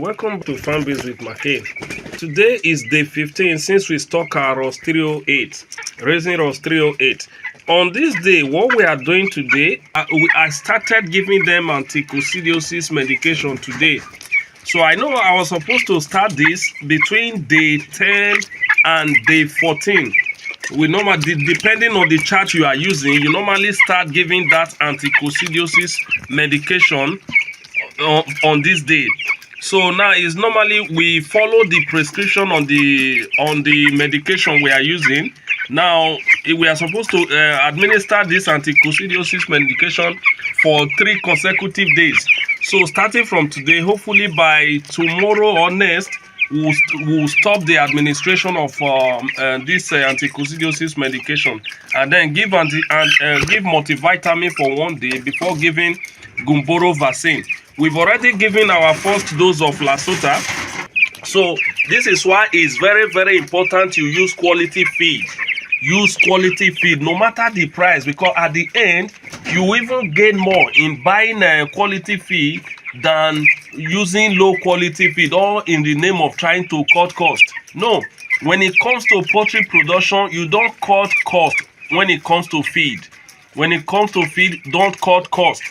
Welcome to Farmbiz with Markay. Today is day 15 since we stock our ROS 308, raising ROS 308. On this day, what we are doing today, I started giving them anti-coccidiosis medication today. So I know I was supposed to start this between day 10 and day 14. We normally, depending on the chart you are using, you normally start giving that anti-coccidiosis medication on this day. So now is normally we follow the prescription on the medication we are using. Now we are supposed to administer this anti-coccidiosis medication for 3 consecutive days. So starting from today, hopefully by tomorrow or next, we'll stop the administration of this anti-coccidiosis medication, and then give multivitamin for 1 day before giving Gumboro vaccine. We've already given our first dose of Lasota. So this is why it's very, very important you use quality feed. Use quality feed no matter the price, because at the end you even gain more in buying quality feed than using low quality feed, all in the name of trying to cut cost. No, when it comes to poultry production, you don't cut cost. When it comes to feed, don't cut cost.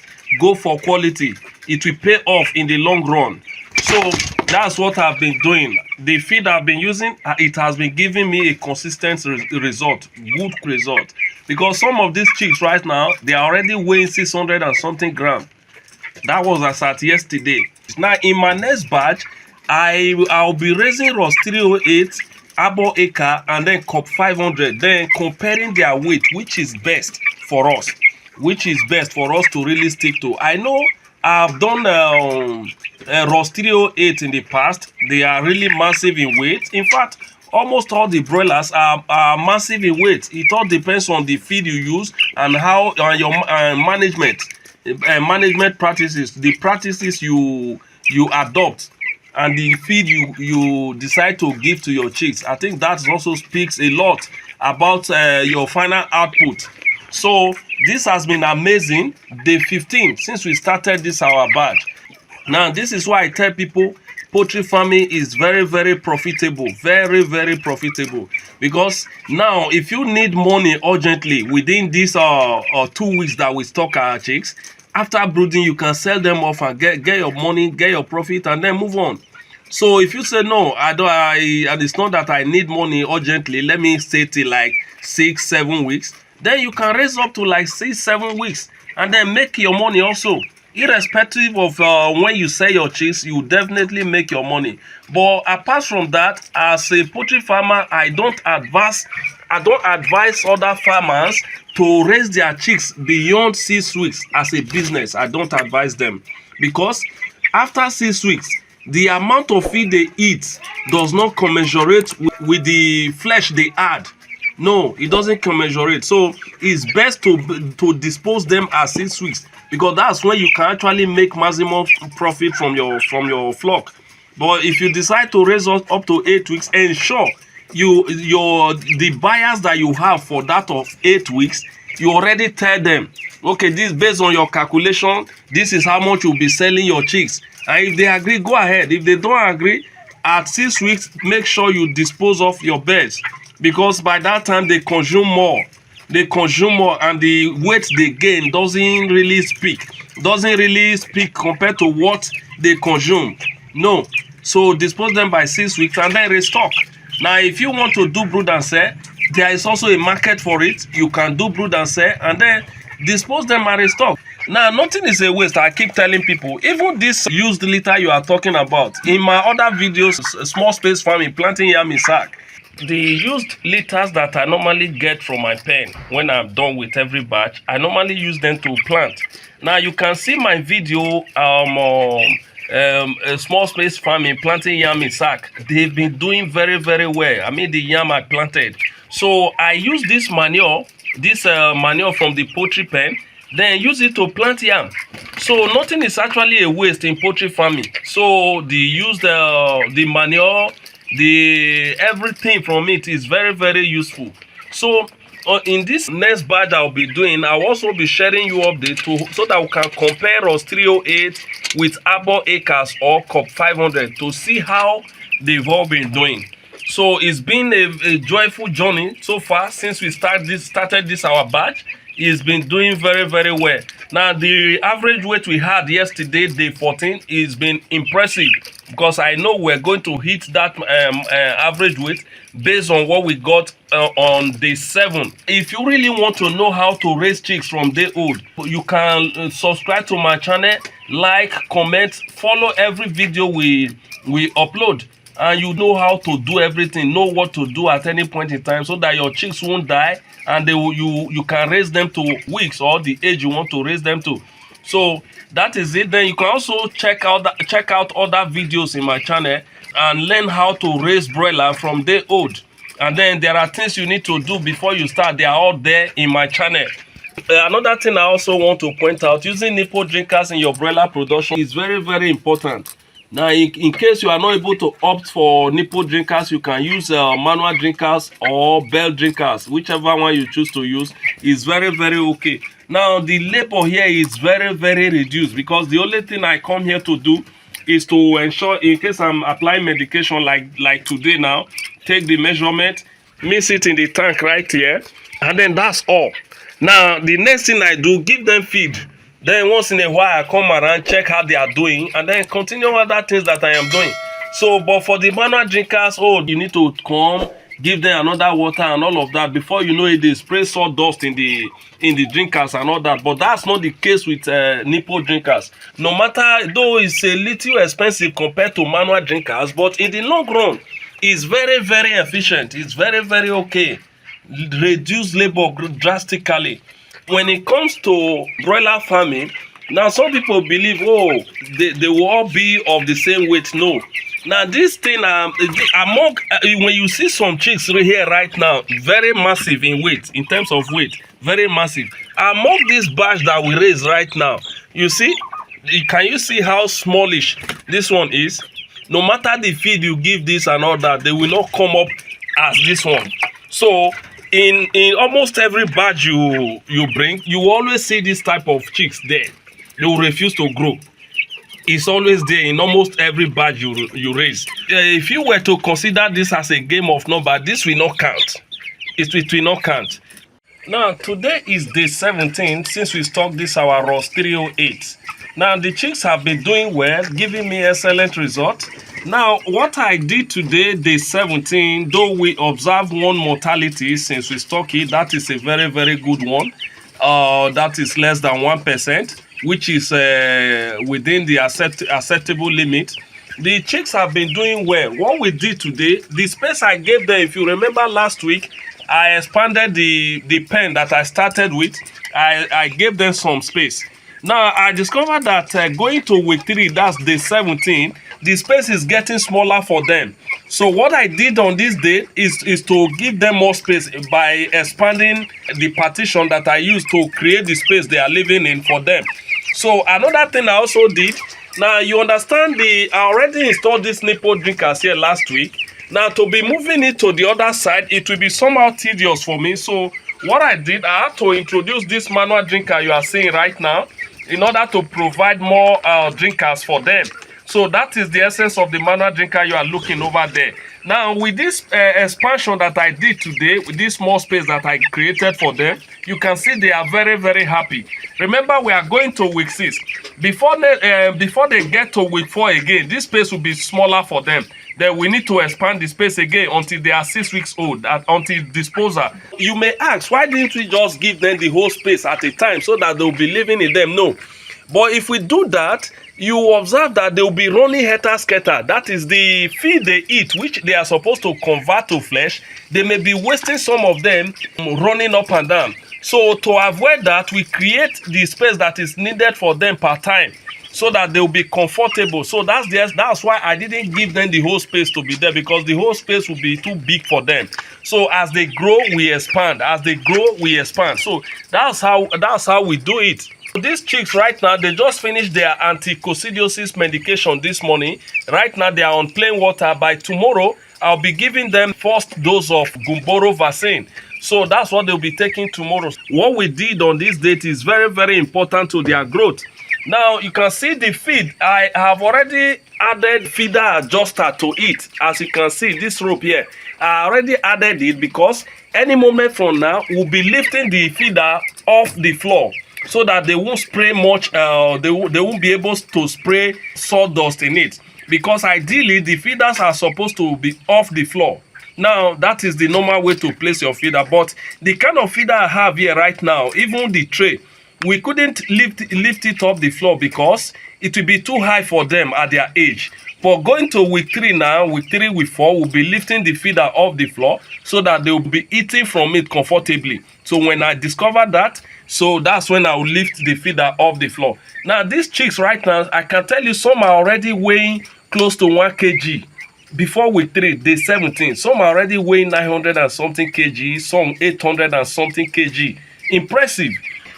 Go for quality. It will pay off in the long run. So that's what I've been doing. The feed I've been using, it has been giving me a consistent result, good result. Because some of these chicks right now, they are already weighing 600 and something grams. That was as at yesterday. Now in my next batch, I'll be raising ROS 308, Arbor acre, and then Cobb 500. Then comparing their weight, which is best for us. Which is best for us to really stick to. I know I've done ROS 308 in the past. They are really massive in weight. In fact, almost all the broilers are massive in weight. It all depends on the feed you use and how your management practices, the practices you adopt, and the feed you decide to give to your chicks. I think that also speaks a lot about your final output. So this has been amazing. Day 15 since we started this our batch. Now this is why I tell people poultry farming is very, very profitable. Very, very profitable. Because now if you need money urgently within this 2 weeks that we stock our chicks, after brooding you can sell them off and get your money, get your profit, and then move on. So if you say no, and it's not that I need money urgently, let me stay till like 6-7 weeks, then you can raise up to like 6-7 weeks and then make your money also. Irrespective of when you sell your chicks, you definitely make your money. But apart from that, as a poultry farmer, I don't advise other farmers to raise their chicks beyond 6 weeks as a business. I don't advise them, because after 6 weeks, the amount of feed they eat does not commensurate with the flesh they add. No, it doesn't commensurate. So it's best to dispose them at 6 weeks, because that's when you can actually make maximum profit from your flock. But if you decide to raise up to 8 weeks, ensure the buyers that you have for that of 8 weeks, you already tell them, okay, this based on your calculation, this is how much you'll be selling your chicks. And if they agree, go ahead. If they don't agree, at 6 weeks, make sure you dispose of your birds. Because by that time they consume more, and the weight they gain doesn't really speak compared to what they consume. No, so dispose them by 6 weeks and then restock. Now if you want to do brood and sell, there is also a market for it. You can do brood and sell and then dispose them and restock. Now nothing is a waste. I keep telling people, even this used litter you are talking about, in my other videos, small space farming, planting yam in sack, the used litters that I normally get from my pen when I'm done with every batch, I normally use them to plant. Now you can see my video a small space farming, planting yam in sack. They've been doing very, very well. I mean the yam I planted. So I use this manure from the poultry pen, then use it to plant yam. So nothing is actually a waste in poultry farming. So the manure, everything from it is very, very useful. So In this next batch I'll be doing, I'll also be sharing you updates so that we can compare ROS 308 with Arbor acres or Cobb 500 to see how they've all been doing. So it's been a joyful journey so far since we started this our batch. It's been doing very, very well. Now the average weight we had yesterday, day 14, is been impressive, because I know we're going to hit that average weight based on what we got on day 7. If you really want to know how to raise chicks from day old, you can subscribe to my channel, like, comment, follow every video we upload, and you know how to do everything, know what to do at any point in time, so that your chicks won't die, and you can raise them to weeks or the age you want to raise them to. So that is it. Then you can also check out other videos in my channel and learn how to raise broiler from day old. And then there are things you need to do before you start. They are all there in my channel. Another thing I also want to point out, using nipple drinkers in your broiler production is very, very important. Now, in case you are not able to opt for nipple drinkers, you can use manual drinkers or bell drinkers. Whichever one you choose to use is very, very okay. Now, the labor here is very, very reduced, because the only thing I come here to do is to ensure, in case I'm applying medication like today now, take the measurement, mix it in the tank right here, and then that's all. Now, the next thing I do, give them feed. Then once in a while, I come around, check how they are doing, and then continue other things that I am doing. So, but for the manual drinkers, you need to come, give them another water and all of that. Before you know it, they spray sawdust in the drinkers and all that. But that's not the case with nipple drinkers. No matter, though it's a little expensive compared to manual drinkers, but in the long run, it's very, very efficient. It's very, very okay. Reduce labor drastically. When it comes to broiler farming, now some people believe, they will all be of the same weight. No. Now this thing, when you see some chicks right here right now, very massive in weight, in terms of weight, very massive. Among this batch that we raise right now, you see, can you see how smallish this one is? No matter the feed you give this and all that, they will not come up as this one. So in almost every batch you bring, you always see this type of chicks there. They will refuse to grow. It's always there in almost every batch you raise. If you were to consider this as a game of number, this will not count. It will not count. Now, today is day 17 since we stocked this our ROS 308. Now, the chicks have been doing well, giving me excellent results. Now, what I did today, day 17, though we observed one mortality since we stocked it, that is a very, very good one. That is less than 1%, which is within the acceptable limit. The chicks have been doing well. What we did today, the space I gave them, if you remember last week, I expanded the pen that I started with. I gave them some space. Now, I discovered that going to week 3, that's day 17, the space is getting smaller for them. So what I did on this day is to give them more space by expanding the partition that I used to create the space they are living in for them. So another thing I also did, now you understand, I already installed these nipple drinkers here last week. Now to be moving it to the other side, it will be somehow tedious for me. So what I did, I had to introduce this manual drinker you are seeing right now in order to provide more drinkers for them. So that is the essence of the manual drinker you are looking over there. Now with this expansion that I did today, with this small space that I created for them, you can see they are very, very happy. Remember, we are going to week 6. Before they get to week 4 again, this space will be smaller for them. Then we need to expand the space again until they are 6 weeks old, until disposal. You may ask, why didn't we just give them the whole space at a time so that they'll be living in them? No. But if we do that, you observe that they will be running helter-skelter. That is the feed they eat, which they are supposed to convert to flesh. They may be wasting some of them running up and down. So to avoid that, we create the space that is needed for them per time, so that they will be comfortable. So that's why I didn't give them the whole space to be there, because the whole space will be too big for them. So as they grow, we expand. As they grow, we expand. So that's how we do it. These chicks right now, they just finished their anti-coccidiosis medication this morning. Right now, they are on plain water. By tomorrow, I'll be giving them first dose of Gumboro vaccine. So that's what they'll be taking tomorrow. What we did on this date is very, very important to their growth. Now you can see the feed. I have already added feeder adjuster to it. As you can see, this rope here, I already added it because any moment from now we'll be lifting the feeder off the floor so that they won't spray much. They won't be able to spray sawdust in it, because ideally the feeders are supposed to be off the floor. Now that is the normal way to place your feeder, but the kind of feeder I have here right now, even the tray, we couldn't lift it off the floor because it will be too high for them at their age. But going to week 3 now, week 3, week 4, we'll be lifting the feeder off the floor so that they will be eating from it comfortably. So when I discovered that, so that's when I will lift the feeder off the floor. Now these chicks right now, I can tell you some are already weighing close to 1 kg. Before week 3, day 17, some are already weighing 900 and something kg, some 800 and something kg. Impressive.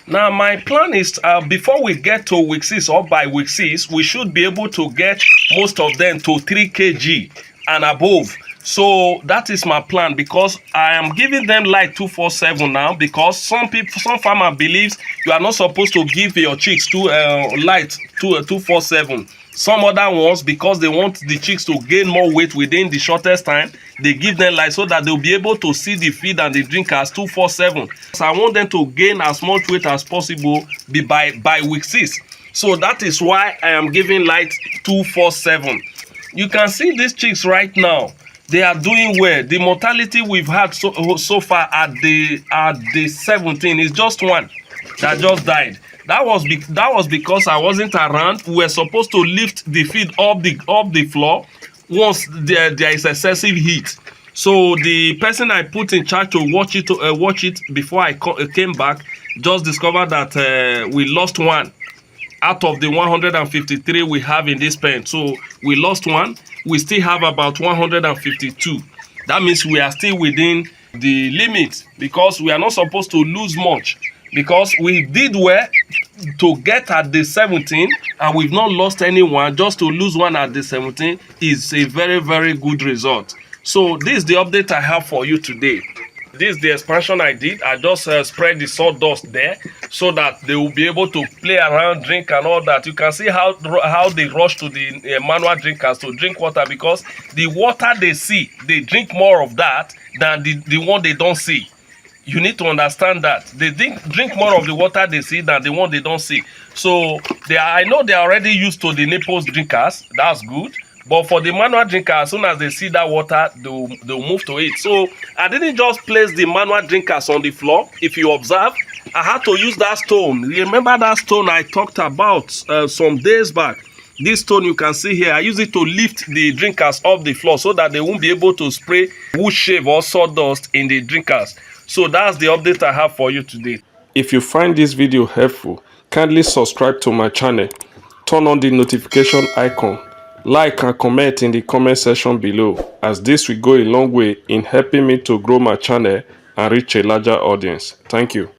Now my plan is before we get to week 6 or by week 6, we should be able to get most of them to 3 kg and above. So that is my plan, because I am giving them light 247 now, because some farmer believes you are not supposed to give your chicks light 247. Some other ones, because they want the chicks to gain more weight within the shortest time, they give them light so that they'll be able to see the feed and the drink as 247. So I want them to gain as much weight as possible by week 6. So that is why I am giving light 247. You can see these chicks right now. They are doing well. The mortality we've had so far at the 17 is just one that just died. That was because I wasn't around. We were supposed to lift the feed up the floor once there is excessive heat. So the person I put in charge to watch it before I came back just discovered that we lost one out of the 153 we have in this pen. So we lost one. We still have about 152. That means we are still within the limit, because we are not supposed to lose much, because we did well to get at the 17 and we've not lost anyone. Just to lose one at the 17 is a very, very good result. So this is the update I have for you today. This is the expansion I did. I just spread the sawdust there so that they will be able to play around, drink and all that. You can see how they rush to the manual drinkers to drink water, because the water they see, they drink more of that than the one they don't see. You need to understand that. They drink more of the water they see than the one they don't see. So I know they are already used to the nipples drinkers. That's good. But for the manual drinker, as soon as they see that water, they'll move to it. So I didn't just place the manual drinkers on the floor. If you observe, I had to use that stone. Remember that stone I talked about some days back? This stone you can see here, I use it to lift the drinkers off the floor so that they won't be able to spray wood shave or sawdust in the drinkers. So that's the update I have for you today. If you find this video helpful, kindly subscribe to my channel, turn on the notification icon, like and comment in the comment section below, as this will go a long way in helping me to grow my channel and reach a larger audience. Thank you.